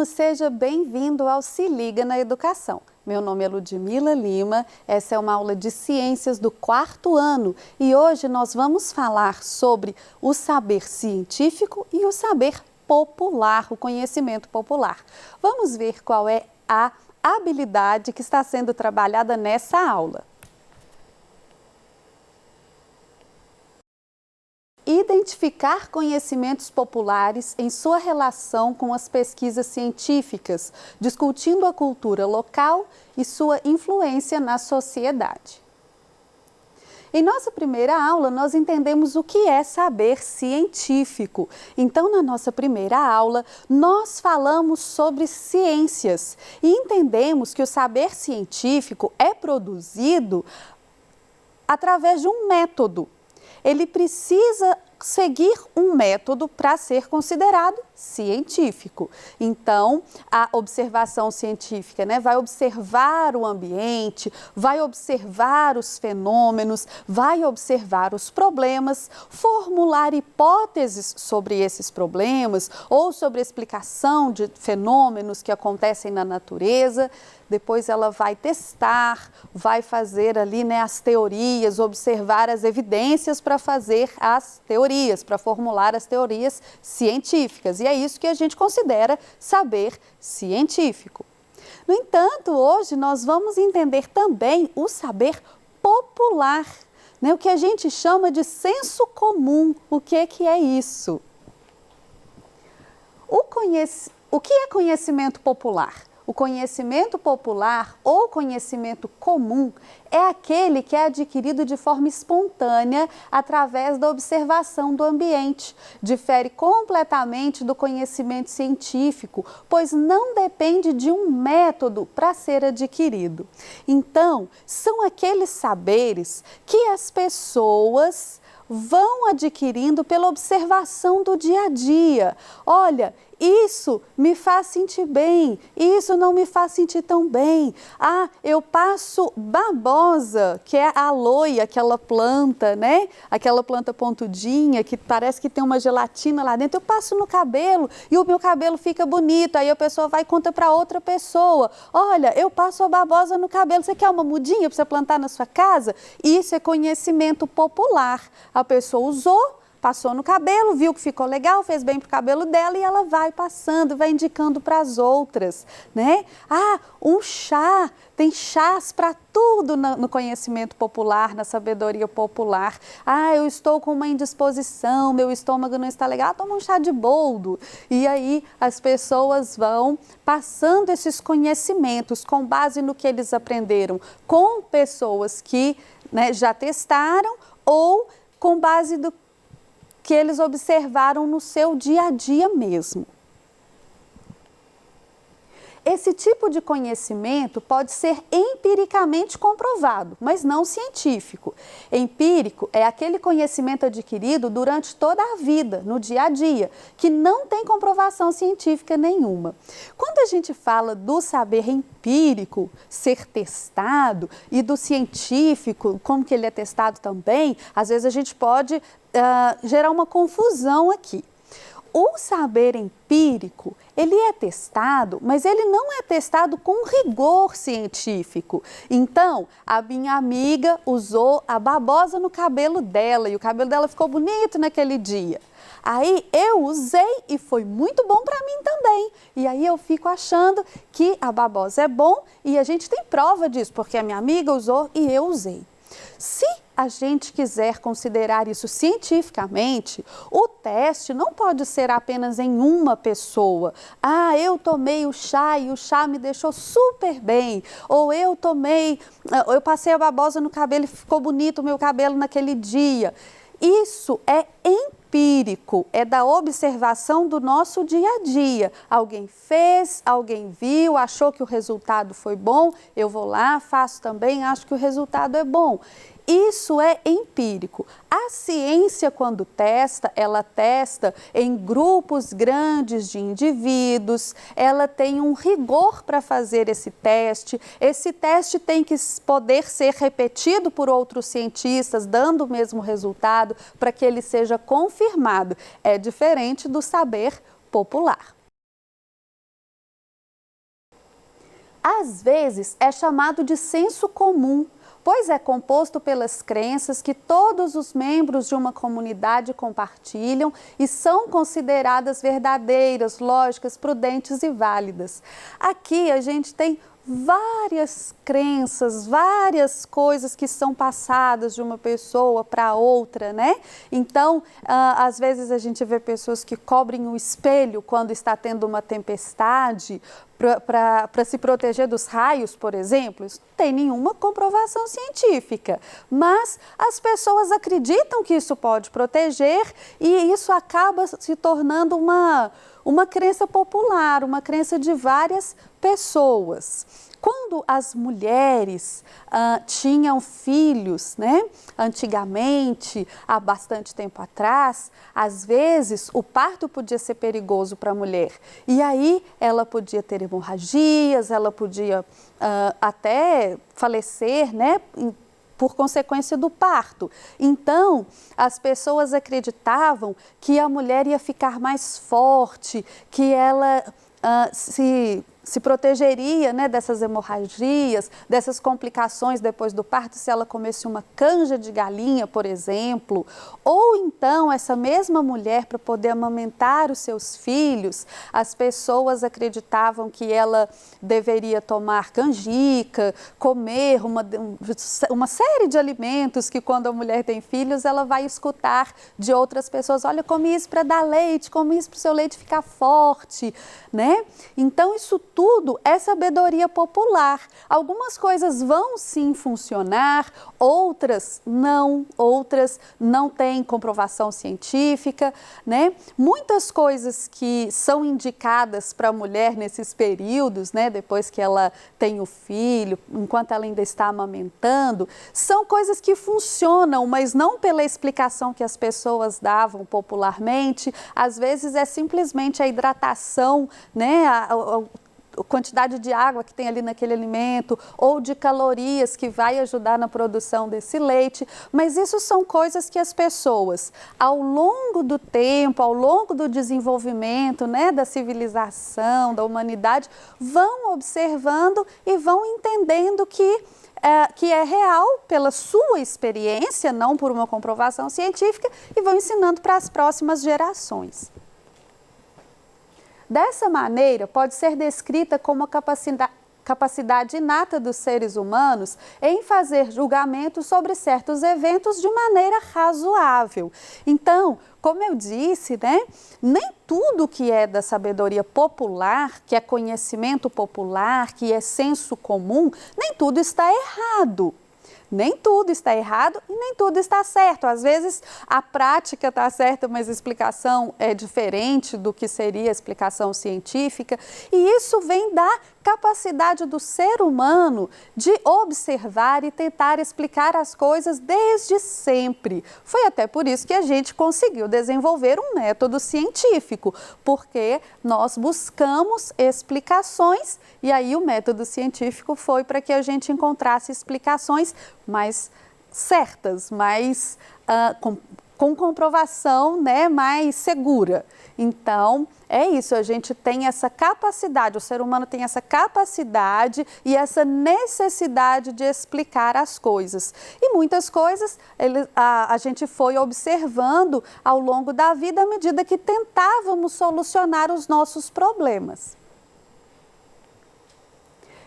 aluno, seja bem-vindo ao Se Liga na Educação. Meu nome é Ludmila Lima, essa é uma aula de Ciências do 4º ano e hoje nós vamos falar sobre o saber científico e o saber popular, o conhecimento popular. Vamos ver qual é a habilidade que está sendo trabalhada nessa aula. Identificar conhecimentos populares em sua relação com as pesquisas científicas, discutindo a cultura local e sua influência na sociedade. Em nossa primeira aula, nós entendemos o que é saber científico. Então, na nossa primeira aula, nós falamos sobre ciências e entendemos que o saber científico é produzido através de um método. Ele precisa seguir um método para ser considerado científico. Então, a observação científica, vai observar o ambiente, vai observar os fenômenos, vai observar os problemas, formular hipóteses sobre esses problemas ou sobre a explicação de fenômenos que acontecem na natureza. Depois ela vai testar, vai fazer ali as teorias, observar as evidências para fazer as teorias, para formular as teorias científicas. E é isso que a gente considera saber científico. No entanto, hoje nós vamos entender também o saber popular, o que a gente chama de senso comum. O que é isso? O que é conhecimento popular? O conhecimento popular ou conhecimento comum é aquele que é adquirido de forma espontânea através da observação do ambiente. Difere completamente do conhecimento científico, pois não depende de um método para ser adquirido. Então, são aqueles saberes que as pessoas vão adquirindo pela observação do dia a dia. Olha, isso me faz sentir bem, isso não me faz sentir tão bem. Ah, eu passo babosa, que é a aloe, aquela planta, Aquela planta pontudinha que parece que tem uma gelatina lá dentro. Eu passo no cabelo e o meu cabelo fica bonito. Aí a pessoa vai e conta para outra pessoa. Olha, eu passo a babosa no cabelo. Você quer uma mudinha para você plantar na sua casa? Isso é conhecimento popular. A pessoa usou, passou no cabelo, viu que ficou legal, fez bem para o cabelo dela e ela vai passando, vai indicando para as outras, Ah, um chá, tem chás para tudo no conhecimento popular, na sabedoria popular. Ah, eu estou com uma indisposição, meu estômago não está legal, toma um chá de boldo. E aí as pessoas vão passando esses conhecimentos com base no que eles aprenderam com pessoas que já testaram ou com base do que eles observaram no seu dia a dia mesmo. Esse tipo de conhecimento pode ser empiricamente comprovado, mas não científico. Empírico é aquele conhecimento adquirido durante toda a vida, no dia a dia, que não tem comprovação científica nenhuma. Quando a gente fala do saber empírico ser testado e do científico, como que ele é testado também, às vezes a gente pode gerar uma confusão aqui. O saber empírico, ele é testado, mas ele não é testado com rigor científico. Então, a minha amiga usou a babosa no cabelo dela e o cabelo dela ficou bonito naquele dia. Aí eu usei e foi muito bom para mim também. E aí eu fico achando que a babosa é bom e a gente tem prova disso, porque a minha amiga usou e eu usei. Se a gente quiser considerar isso cientificamente, o teste não pode ser apenas em uma pessoa. Ah, eu tomei o chá e o chá me deixou super bem. Ou eu passei a babosa no cabelo e ficou bonito o meu cabelo naquele dia. Isso é empírico, é da observação do nosso dia a dia. Alguém fez, alguém viu, achou que o resultado foi bom, eu vou lá, faço também, acho que o resultado é bom. Isso é empírico. A ciência, quando testa, ela testa em grupos grandes de indivíduos, ela tem um rigor para fazer esse teste. Esse teste tem que poder ser repetido por outros cientistas, dando o mesmo resultado, para que ele seja confirmado. É diferente do saber popular. Às vezes é chamado de senso comum, pois é composto pelas crenças que todos os membros de uma comunidade compartilham e são consideradas verdadeiras, lógicas, prudentes e válidas. Aqui a gente tem várias crenças, várias coisas que são passadas de uma pessoa para outra, né? Então, às vezes a gente vê pessoas que cobrem o espelho quando está tendo uma tempestade para se proteger dos raios, por exemplo. Isso não tem nenhuma comprovação científica, mas as pessoas acreditam que isso pode proteger e isso acaba se tornando uma crença popular, uma crença de várias pessoas. Quando as mulheres tinham filhos, né, antigamente, há bastante tempo atrás, às vezes o parto podia ser perigoso para a mulher. E aí ela podia ter hemorragias, ela podia até falecer, né, por consequência do parto. Então, as pessoas acreditavam que a mulher ia ficar mais forte, que ela se protegeria, né, dessas hemorragias, dessas complicações depois do parto, se ela comesse uma canja de galinha, por exemplo. Ou então, essa mesma mulher, para poder amamentar os seus filhos, as pessoas acreditavam que ela deveria tomar canjica, comer uma série de alimentos que quando a mulher tem filhos, ela vai escutar de outras pessoas: olha, come isso para dar leite, come isso para o seu leite ficar forte, né? Então, isso tudo é sabedoria popular. Algumas coisas vão sim funcionar, outras não têm comprovação científica, né? Muitas coisas que são indicadas para a mulher nesses períodos, né, depois que ela tem o filho, enquanto ela ainda está amamentando, são coisas que funcionam, mas não pela explicação que as pessoas davam popularmente. Às vezes é simplesmente a hidratação, né, a quantidade de água que tem ali naquele alimento ou de calorias que vai ajudar na produção desse leite, mas isso são coisas que as pessoas, ao longo do tempo, ao longo do desenvolvimento, né, da civilização, da humanidade, vão observando e vão entendendo que é real pela sua experiência, não por uma comprovação científica, e vão ensinando para as próximas gerações. Dessa maneira, pode ser descrita como a capacidade inata dos seres humanos em fazer julgamentos sobre certos eventos de maneira razoável. Então, como eu disse, né, nem tudo que é da sabedoria popular, que é conhecimento popular, que é senso comum, nem tudo está errado. Nem tudo está errado e nem tudo está certo. Às vezes a prática está certa, mas a explicação é diferente do que seria a explicação científica. E isso vem da capacidade do ser humano de observar e tentar explicar as coisas desde sempre. Foi até por isso que a gente conseguiu desenvolver um método científico, porque nós buscamos explicações e aí o método científico foi para que a gente encontrasse explicações mais certas, mais com comprovação, né, mais segura. Então, é isso, a gente tem essa capacidade, o ser humano tem essa capacidade e essa necessidade de explicar as coisas. E muitas coisas a gente foi observando ao longo da vida à medida que tentávamos solucionar os nossos problemas.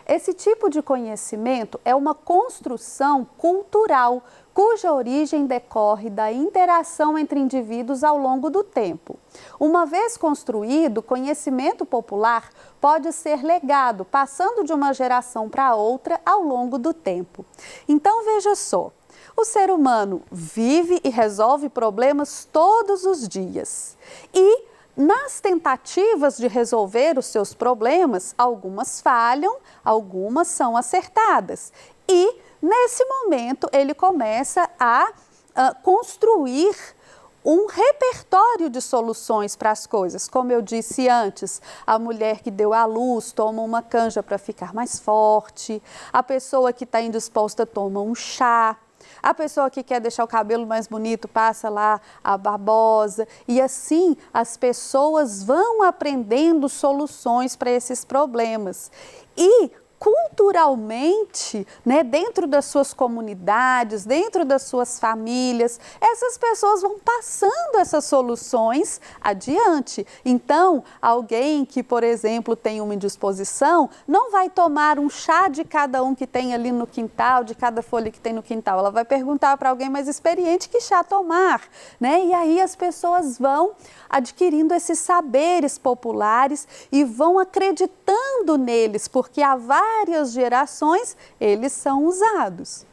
Esse tipo de conhecimento é uma construção cultural, cuja origem decorre da interação entre indivíduos ao longo do tempo. Uma vez construído, o conhecimento popular pode ser legado, passando de uma geração para outra ao longo do tempo. Então, veja só, o ser humano vive e resolve problemas todos os dias. E nas tentativas de resolver os seus problemas, algumas falham, algumas são acertadas. E, nesse momento, ele começa a construir um repertório de soluções para as coisas. Como eu disse antes, a mulher que deu à luz toma uma canja para ficar mais forte, a pessoa que está indisposta toma um chá. A pessoa que quer deixar o cabelo mais bonito passa lá a babosa e assim as pessoas vão aprendendo soluções para esses problemas. E culturalmente, né, dentro das suas comunidades, dentro das suas famílias, essas pessoas vão passando essas soluções adiante. Então, alguém que, por exemplo, tem uma indisposição, não vai tomar um chá de cada um que tem ali no quintal, de cada folha que tem no quintal. Ela vai perguntar para alguém mais experiente que chá tomar, né? E aí as pessoas vão adquirindo esses saberes populares e vão acreditando neles, porque há várias gerações eles são usados.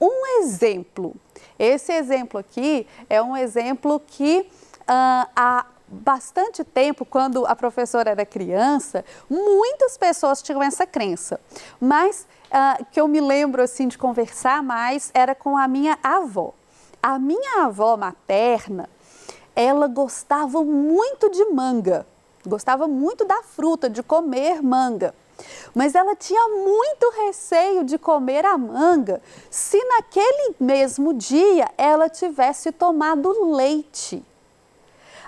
Um exemplo, esse exemplo aqui é um exemplo que há bastante tempo, quando a professora era criança, muitas pessoas tinham essa crença, mas que eu me lembro assim de conversar mais era com a minha avó. A minha avó materna, ela gostava muito de manga, gostava muito da fruta, de comer manga. Mas ela tinha muito receio de comer a manga se naquele mesmo dia ela tivesse tomado leite.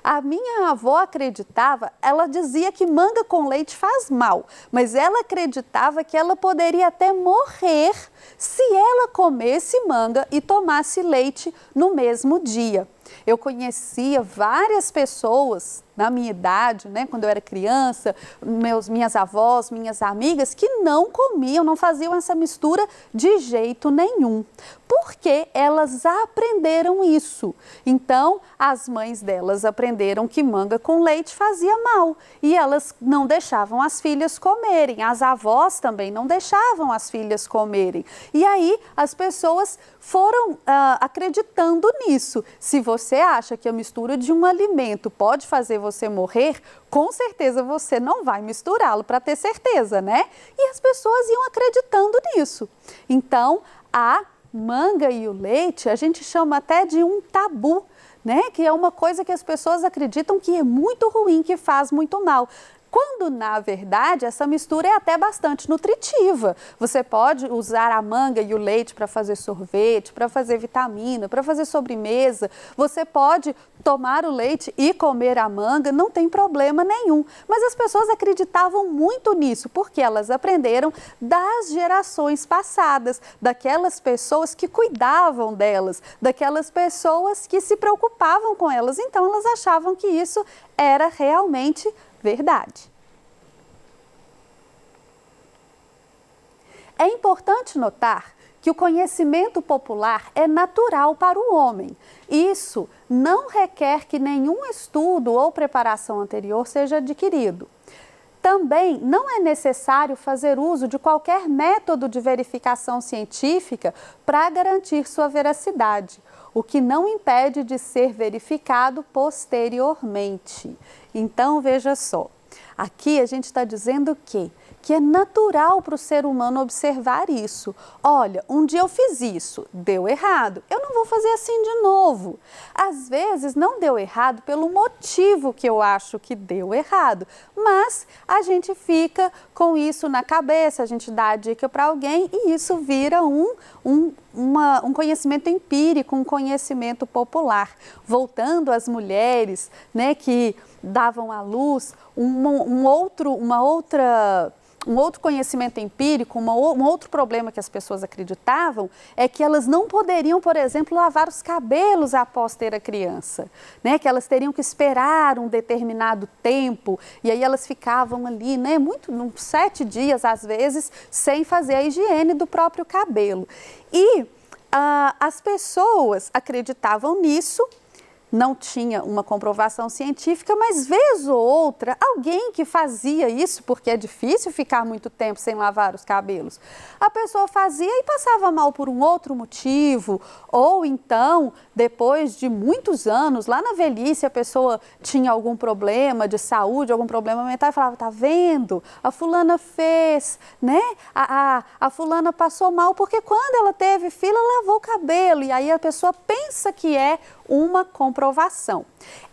A minha avó acreditava, ela dizia que manga com leite faz mal, mas ela acreditava que ela poderia até morrer se ela comesse manga e tomasse leite no mesmo dia. Eu conhecia várias pessoas na minha idade, né, quando eu era criança, minhas avós, minhas amigas, que não comiam, não faziam essa mistura de jeito nenhum, porque elas aprenderam isso. Então, as mães delas aprenderam que manga com leite fazia mal e elas não deixavam as filhas comerem, as avós também não deixavam as filhas comerem. E aí, as pessoas foram acreditando nisso. Se você acha que a mistura de um alimento pode fazer você morrer, com certeza você não vai misturá-lo para ter certeza, né? E as pessoas iam acreditando nisso. Então, a manga e o leite, a gente chama até de um tabu, né? Que é uma coisa que as pessoas acreditam que é muito ruim, que faz muito mal. Quando, na verdade, essa mistura é até bastante nutritiva. Você pode usar a manga e o leite para fazer sorvete, para fazer vitamina, para fazer sobremesa. Você pode tomar o leite e comer a manga, não tem problema nenhum. Mas as pessoas acreditavam muito nisso, porque elas aprenderam das gerações passadas, daquelas pessoas que cuidavam delas, daquelas pessoas que se preocupavam com elas. Então, elas achavam que isso era realmente verdade. É importante notar que o conhecimento popular é natural para o homem. Isso não requer que nenhum estudo ou preparação anterior seja adquirido. Também não é necessário fazer uso de qualquer método de verificação científica para garantir sua veracidade, o que não impede de ser verificado posteriormente. Então, veja só, aqui a gente está dizendo que é natural para o ser humano observar isso. Olha, um dia eu fiz isso, deu errado, eu não vou fazer assim de novo. Às vezes não deu errado pelo motivo que eu acho que deu errado, mas a gente fica com isso na cabeça, a gente dá a dica para alguém e isso vira um conhecimento empírico, um conhecimento popular. Voltando às mulheres, né, que davam à luz, um outro conhecimento empírico, um outro problema que as pessoas acreditavam é que elas não poderiam, por exemplo, lavar os cabelos após ter a criança, né? Que elas teriam que esperar um determinado tempo e aí elas ficavam ali, né? 7 dias às vezes, sem fazer a higiene do próprio cabelo. E as pessoas acreditavam nisso. Não tinha uma comprovação científica, mas vez ou outra, alguém que fazia isso, porque é difícil ficar muito tempo sem lavar os cabelos, a pessoa fazia e passava mal por um outro motivo, ou então, depois de muitos anos, lá na velhice, a pessoa tinha algum problema de saúde, algum problema mental, e falava, tá vendo? A fulana fez, né? A fulana passou mal, porque quando ela teve filho, ela lavou o cabelo, e aí a pessoa pensa que é uma comprovação.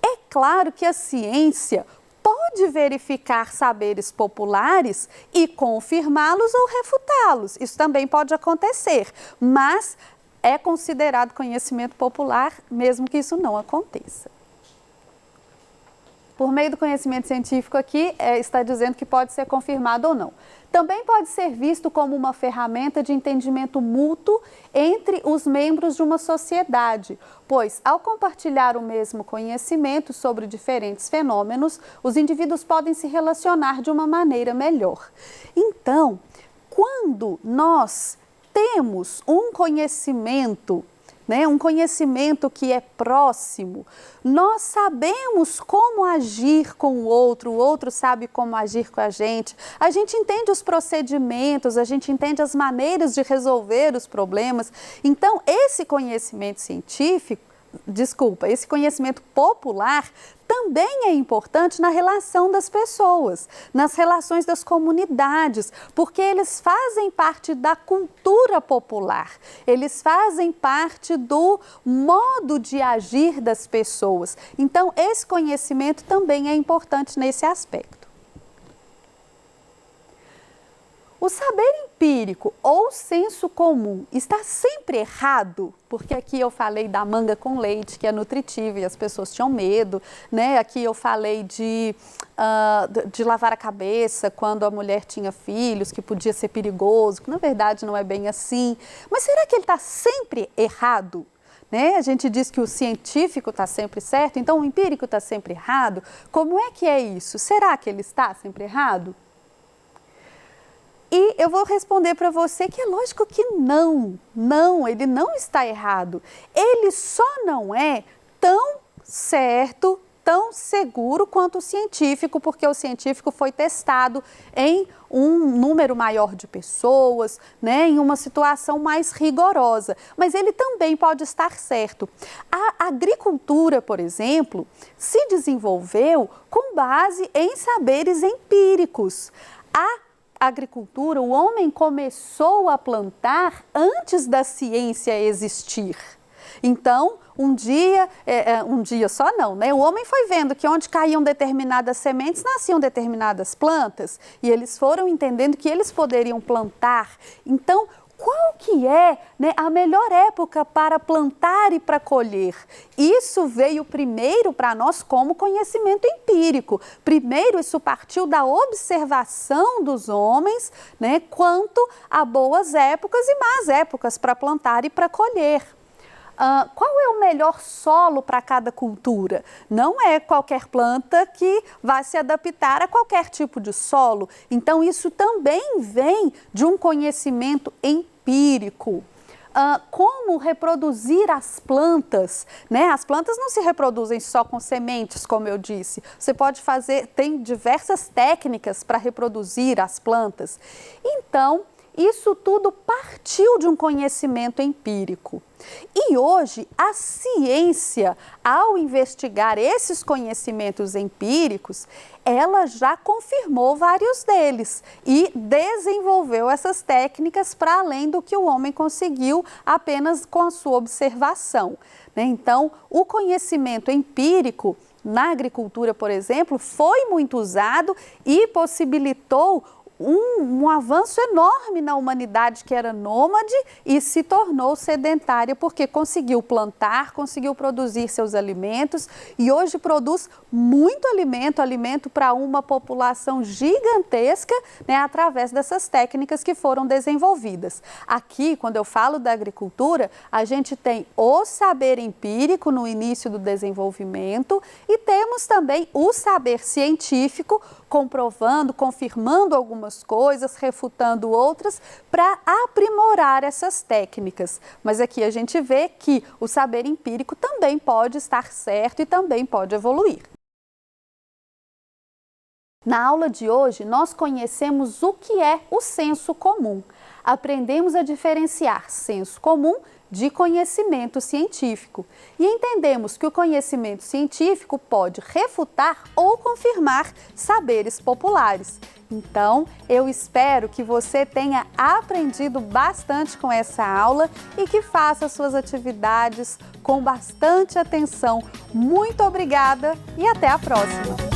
É claro que a ciência pode verificar saberes populares e confirmá-los ou refutá-los. Isso também pode acontecer, mas é considerado conhecimento popular mesmo que isso não aconteça. Por meio do conhecimento científico aqui, está dizendo que pode ser confirmado ou não. Também pode ser visto como uma ferramenta de entendimento mútuo entre os membros de uma sociedade, pois, ao compartilhar o mesmo conhecimento sobre diferentes fenômenos, os indivíduos podem se relacionar de uma maneira melhor. Então, quando nós temos um conhecimento, um conhecimento que é próximo, nós sabemos como agir com o outro sabe como agir com a gente entende os procedimentos, a gente entende as maneiras de resolver os problemas. Então, esse conhecimento esse conhecimento popular também é importante na relação das pessoas, nas relações das comunidades, porque eles fazem parte da cultura popular, eles fazem parte do modo de agir das pessoas. Então, esse conhecimento também é importante nesse aspecto. O saber empírico ou senso comum está sempre errado? Porque aqui eu falei da manga com leite, que é nutritiva e as pessoas tinham medo, né? Aqui eu falei de lavar a cabeça quando a mulher tinha filhos, que podia ser perigoso, que na verdade não é bem assim. Mas será que ele está sempre errado? A gente diz que o científico está sempre certo, então o empírico está sempre errado. Como é que é isso? Será que ele está sempre errado? E eu vou responder para você que é lógico que não, ele não está errado. Ele só não é tão certo, tão seguro quanto o científico, porque o científico foi testado em um número maior de pessoas, em uma situação mais rigorosa. Mas ele também pode estar certo. A agricultura, por exemplo, se desenvolveu com base em saberes empíricos. A agricultura, o homem começou a plantar antes da ciência existir. Então, um dia só não, o homem foi vendo que onde caíam determinadas sementes, nasciam determinadas plantas, e eles foram entendendo que eles poderiam plantar. Então, qual que é a melhor época para plantar e para colher? Isso veio primeiro para nós como conhecimento empírico. Primeiro, isso partiu da observação dos homens, quanto a boas épocas e más épocas para plantar e para colher. Qual é o melhor solo para cada cultura? Não é qualquer planta que vai se adaptar a qualquer tipo de solo. Então, isso também vem de um conhecimento empírico. Como reproduzir as plantas, As plantas não se reproduzem só com sementes, como eu disse. Você pode tem diversas técnicas para reproduzir as plantas. Então, isso tudo partiu de um conhecimento empírico. E hoje, a ciência, ao investigar esses conhecimentos empíricos, ela já confirmou vários deles e desenvolveu essas técnicas para além do que o homem conseguiu apenas com a sua observação. Então, o conhecimento empírico na agricultura, por exemplo, foi muito usado e possibilitou um avanço enorme na humanidade que era nômade e se tornou sedentária porque conseguiu plantar, conseguiu produzir seus alimentos e hoje produz muito alimento para uma população gigantesca, através dessas técnicas que foram desenvolvidas. Aqui, quando eu falo da agricultura, a gente tem o saber empírico no início do desenvolvimento e temos também o saber científico comprovando, confirmando algumas coisas, refutando outras, para aprimorar essas técnicas. Mas aqui a gente vê que o saber empírico também pode estar certo e também pode evoluir. Na aula de hoje, nós conhecemos o que é o senso comum. Aprendemos a diferenciar senso comum de conhecimento científico. E entendemos que o conhecimento científico pode refutar ou confirmar saberes populares. Então, eu espero que você tenha aprendido bastante com essa aula e que faça suas atividades com bastante atenção. Muito obrigada e até a próxima!